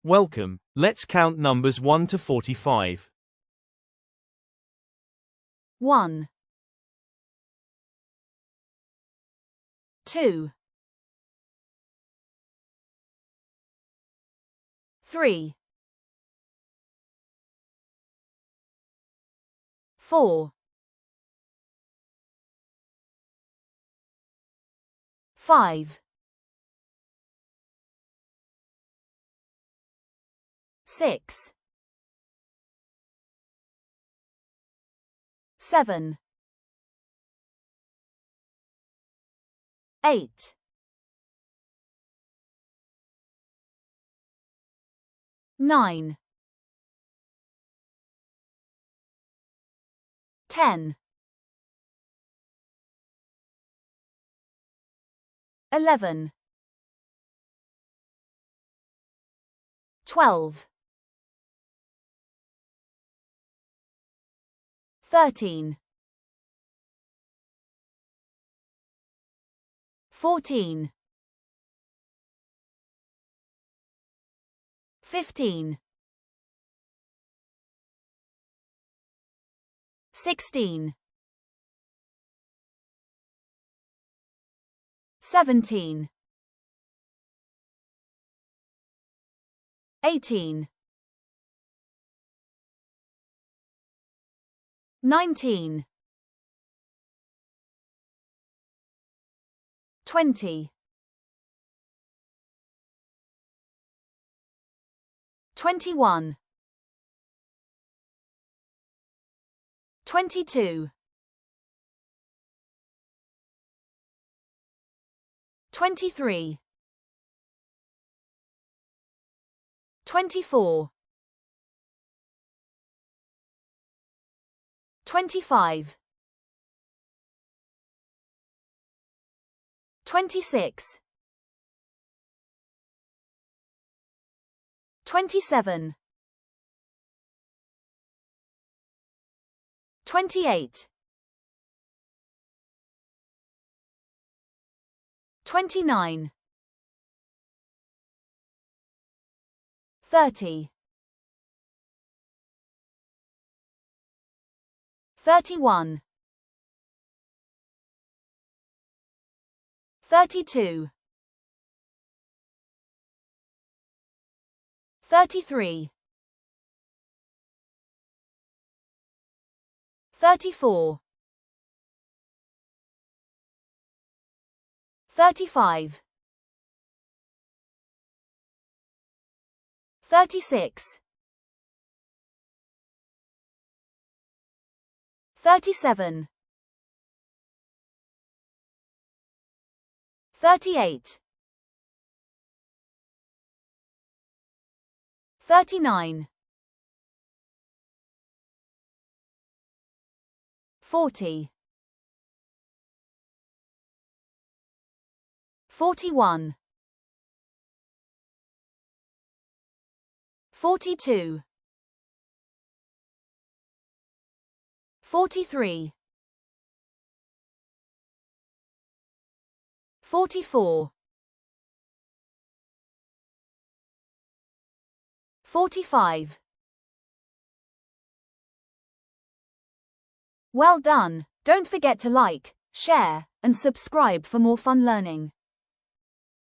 Welcome, let's count numbers 1 to 45. 1, 2, 3, 4, 5, 6, 7, 8, 9, 10, 11, 12, 13, 14, 15, 16, 17, 18, 19, 20, 21, 22, 23, 24, 25, 26, 27, 28, 29, 30, 31, 32, 33, 34, 35, 36, 37, 38, 39, 40, 41, 42, 43, 44, 45. Well done! Don't forget to like, share, and subscribe for more fun learning.